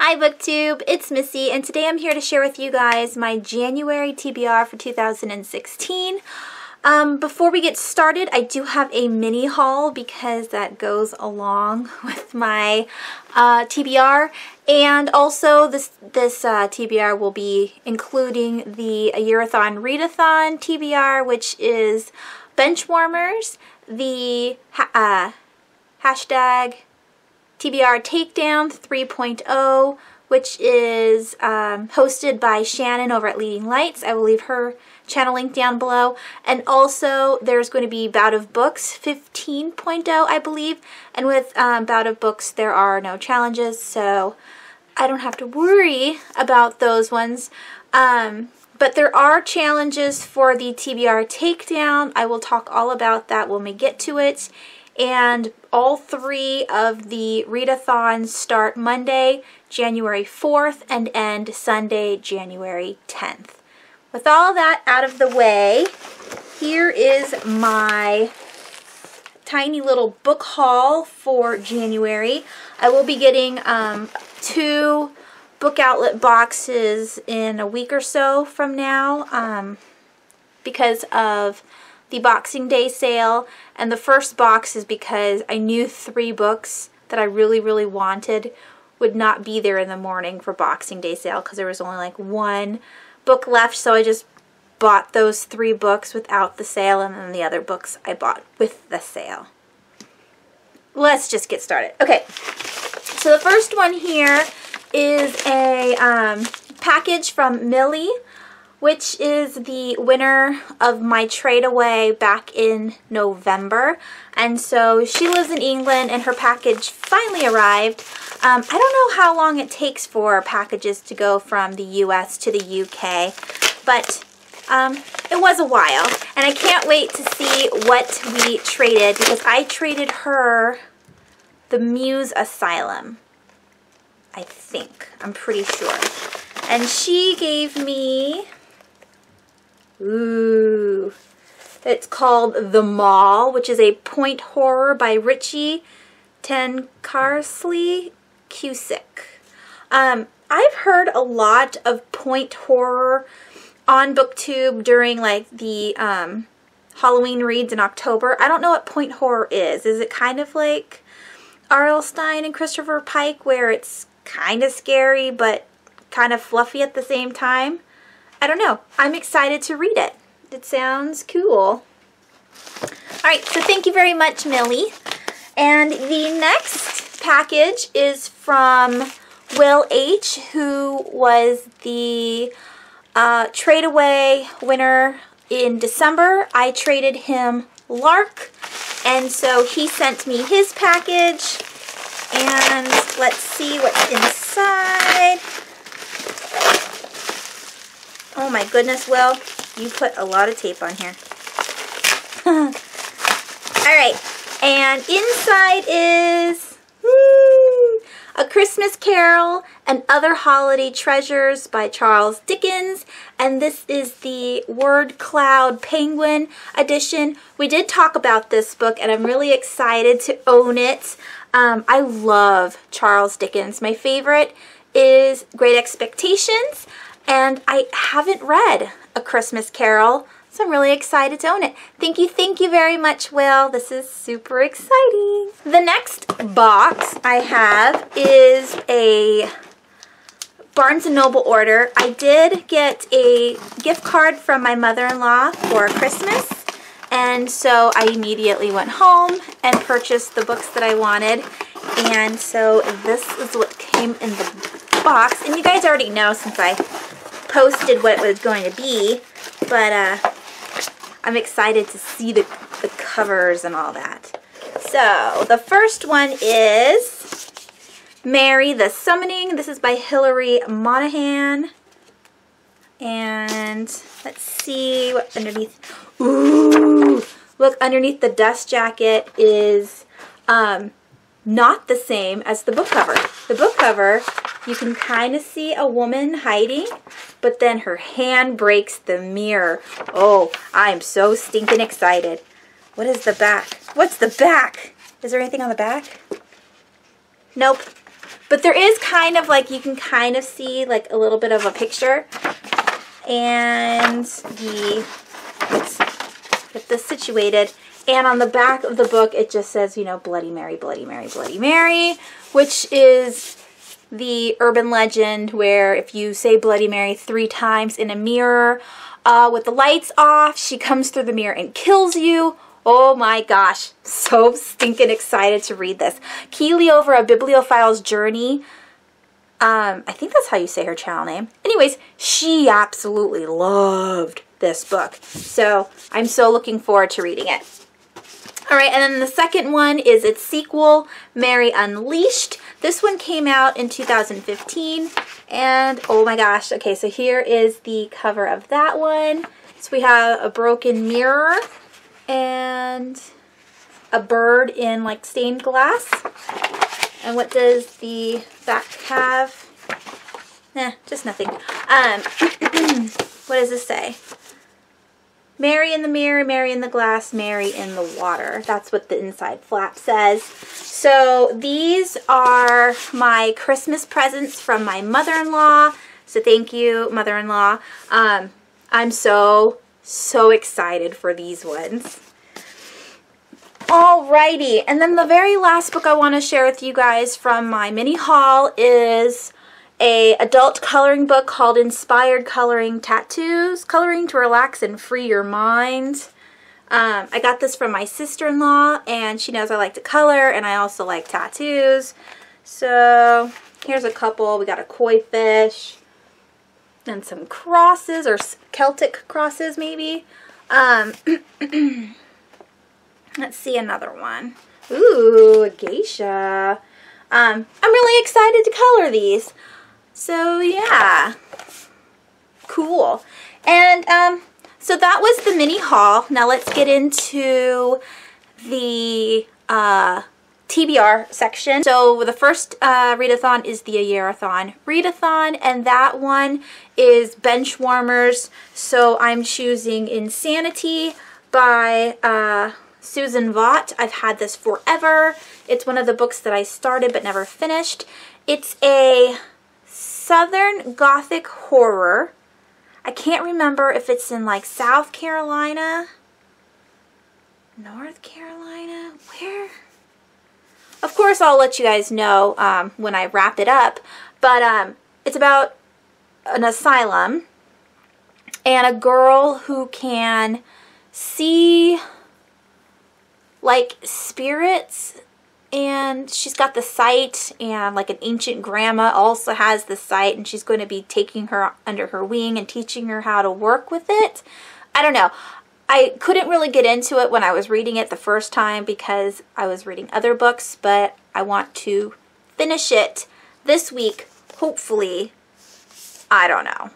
Hi BookTube, it's Missy, and today I'm here to share with you guys my January TBR for 2016. Before we get started, I do have a mini haul because that goes along with my TBR, and also this TBR will be including the read-a-thon TBR, which is bench warmers, the hashtag TBR Takedown 3.0, which is hosted by Shannon over at Leading Lights. I will leave her channel link down below. And also there's going to be Bout of Books 15.0, I believe. And with Bout of Books there are no challenges, so I don't have to worry about those ones. But there are challenges for the TBR Takedown. I will talk all about that when we get to it. And all three of the read-a-thons start Monday, January 4th, and end Sunday, January 10th. With all that out of the way, here is my tiny little book haul for January. I will be getting 2 book outlet boxes in a week or so from now because of the Boxing Day sale, and the first box is because I knew 3 books that I really wanted would not be there in the morning for Boxing Day sale because there was only like 1 book left, so I just bought those 3 books without the sale, and then the other books I bought with the sale. Let's just get started. Okay, so the first one here is a package from Millie, which is the winner of my trade away back in November. And so she lives in England and her package finally arrived. I don't know how long it takes for packages to go from the US to the UK, but it was a while. And I can't wait to see what we traded, because I traded her the Muse Asylum, I think. I'm pretty sure. And she gave me... Ooh, it's called The Mall, which is a point horror by Richie Tenkarsley Cusick. I've heard a lot of point horror on BookTube during like the Halloween reads in October. I don't know what point horror is. Is it kind of like R.L. Stine and Christopher Pike, where it's kind of scary but kind of fluffy at the same time? I don't know. I'm excited to read it. It sounds cool. Alright, so thank you very much, Millie. And the next package is from Wil H, who was the trade away winner in December. I traded him Lark, and so he sent me his package. And let's see what's inside. Oh my goodness, Will, you put a lot of tape on here. Alright, and inside is A Christmas Carol and Other Holiday Treasures by Charles Dickens. And this is the Word Cloud Penguin edition. We did talk about this book and I'm really excited to own it. I love Charles Dickens. My favorite is Great Expectations. And I haven't read A Christmas Carol, so I'm really excited to own it. Thank you very much, Will. This is super exciting. The next box I have is a Barnes & Noble order. I did get a gift card from my mother-in-law for Christmas, and so I immediately went home and purchased the books that I wanted. And so this is what came in the box, and you guys already know since I posted what it was going to be, but I'm excited to see the covers and all that. So the first one is Mary the Summoning. This is by Hilary Monahan, and let's see what underneath. Ooh, look, underneath the dust jacket is not the same as the book cover. The book cover, you can kind of see a woman hiding, but then her hand breaks the mirror. Oh, I am so stinking excited. What is the back? What's the back? Is there anything on the back? Nope. But there is kind of like, you can kind of see like a little bit of a picture. And let's get this situated. And on the back of the book, it just says, you know, Bloody Mary, Bloody Mary, Bloody Mary, which is the urban legend where if you say Bloody Mary 3 times in a mirror with the lights off, she comes through the mirror and kills you. Oh my gosh, so stinking excited to read this. Keely over a Bibliophile's Journey. I think that's how you say her channel name. Anyways, she absolutely loved this book. So I'm so looking forward to reading it. All right, and then the second one is its sequel, Mary Unleashed. This one came out in 2015, and oh my gosh, okay, so here is the cover of that one. So we have a broken mirror and a bird in like stained glass. And what does the back have? Just nothing. What does this say? Mary in the mirror, Mary in the glass, Mary in the water. That's what the inside flap says. So these are my Christmas presents from my mother-in-law. So thank you, mother-in-law. I'm so excited for these ones. Alrighty, and then the very last book I want to share with you guys from my mini haul is a adult coloring book called Inspired Coloring Tattoos, Coloring to Relax and Free Your Mind. I got this from my sister-in-law, and she knows I like to color, and I also like tattoos. So here's a couple. We got a koi fish and some crosses, or Celtic crosses maybe. Let's see another one. Ooh, a geisha. I'm really excited to color these. So yeah, cool. And so that was the mini haul. Now let's get into the TBR section. So the first read-a-thon is the Year-a-thon read-a-thon, and that one is bench warmers. So I'm choosing Insanity by Susan Vaught. I've had this forever. It's one of the books that I started but never finished. It's a Southern Gothic horror. I can't remember if it's in like South Carolina, North Carolina, where? Of course I'll let you guys know when I wrap it up, but it's about an asylum and a girl who can see like spirits, and she's got the sight, and like an ancient grandma also has the sight, and she's going to be taking her under her wing and teaching her how to work with it. I don't know. I couldn't really get into it when I was reading it the first time because I was reading other books, but I want to finish it this week, hopefully. I don't know.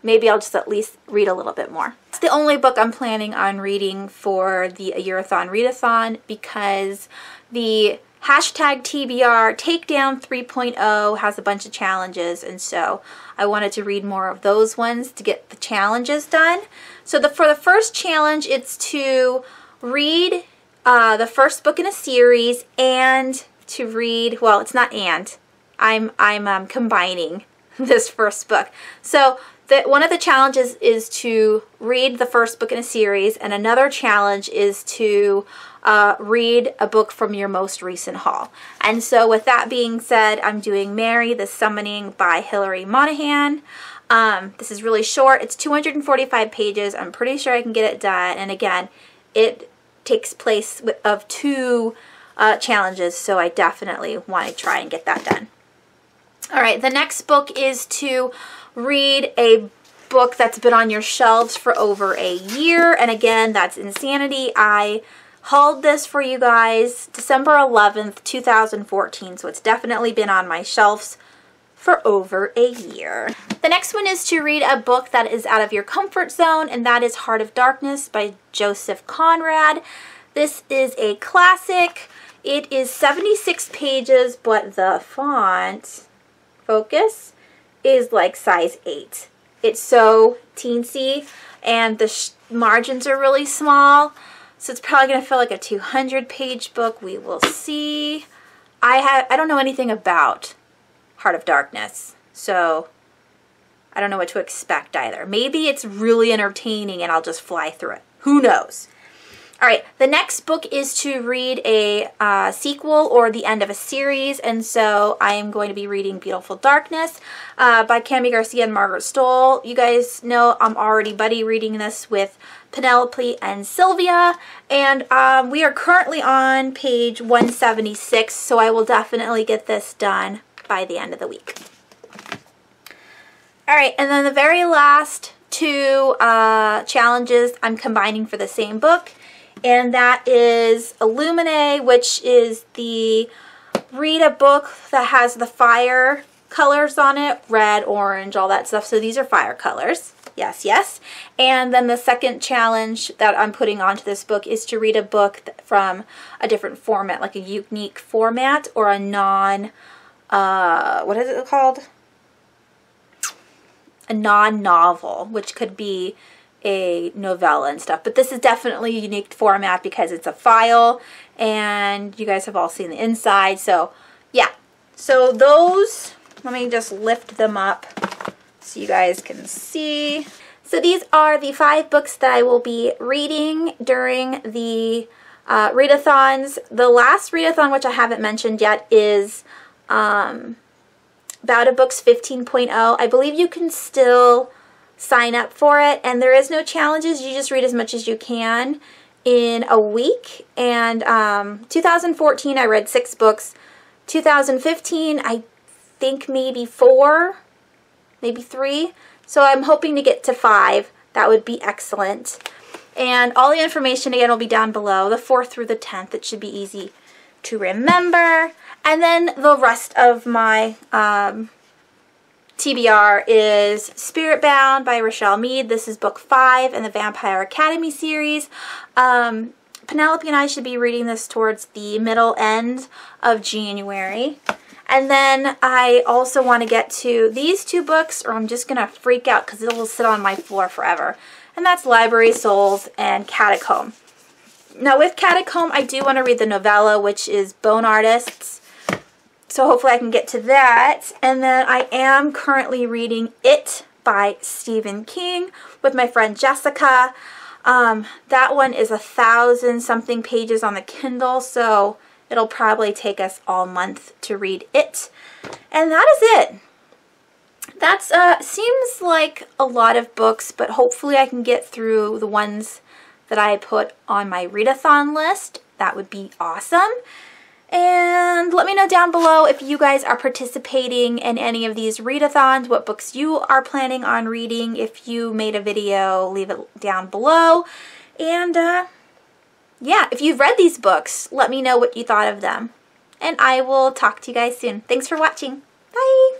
Maybe I'll just at least read a little bit more. It's the only book I'm planning on reading for the Year-a-thon read-a-thon because the hashtag TBR Takedown 3.0 has a bunch of challenges, and so I wanted to read more of those ones to get the challenges done. So for the first challenge, it's to read the first book in a series and to read, well, it's not and, I'm combining this first book. So one of the challenges is to read the first book in a series, and another challenge is to read a book from your most recent haul. And so with that being said, I'm doing Mary, the Summoning by Hilary Monahan. This is really short. It's 245 pages. I'm pretty sure I can get it done. And again, it takes place of 2 challenges, so I definitely want to try and get that done. All right, the next book is to read a book that's been on your shelves for over a year, and again, that's Insanity. I hauled this for you guys December 11th, 2014, so it's definitely been on my shelves for over a year. The next one is to read a book that is out of your comfort zone, and that is Heart of Darkness by Joseph Conrad. This is a classic. It is 76 pages, but the font focus is like size 8. It's so teensy, and the margins are really small, so it's probably going to feel like a 200-page book. We will see. I don't know anything about Heart of Darkness. So I don't know what to expect either. Maybe it's really entertaining and I'll just fly through it. Who knows? All right, the next book is to read a sequel or the end of a series, and so I am going to be reading Beautiful Darkness by Cami Garcia and Margaret Stoll. You guys know I'm already buddy reading this with Penelope and Sylvia, and we are currently on page 176, so I will definitely get this done by the end of the week. All right, and then the very last two challenges I'm combining for the same book. And that is Illuminae, which is the read a book that has the fire colors on it, red, orange, all that stuff. So these are fire colors. Yes, yes. And then the second challenge that I'm putting onto this book is to read a book from a different format, like a unique format or a what is it called? A non-novel, which could be a novella and stuff, but this is definitely a unique format because it's a file and you guys have all seen the inside. So yeah, so those, let me just lift them up so you guys can see. So these are the 5 books that I will be reading during the read-a-thons. The last read-a-thon, which I haven't mentioned yet, is About a Books 15.0. I believe you can still sign up for it, and there is no challenges. You just read as much as you can in a week. And 2014 I read 6 books. 2015 I think maybe 4, maybe 3. So I'm hoping to get to 5. That would be excellent. And all the information again will be down below, the 4th through the 10th. It should be easy to remember. And then the rest of my TBR is Spirit Bound by Rochelle Mead. This is book 5 in the Vampire Academy series. Penelope and I should be reading this towards the middle end of January. And then I also want to get to these 2 books, or I'm just going to freak out because it will sit on my floor forever. And that's Library Souls and Catacomb. Now with Catacomb, I do want to read the novella, which is Bone Artists. So hopefully I can get to that. And then I am currently reading It by Stephen King with my friend Jessica. That one is 1,000-something pages on the Kindle, so it'll probably take us all month to read it. And that is it. That's seems like a lot of books, but hopefully I can get through the ones that I put on my read-a-thon list. That would be awesome. And let me know down below if you guys are participating in any of these read-a-thons, what books you are planning on reading. If you made a video, leave it down below. And yeah, if you've read these books, let me know what you thought of them. And I will talk to you guys soon. Thanks for watching. Bye!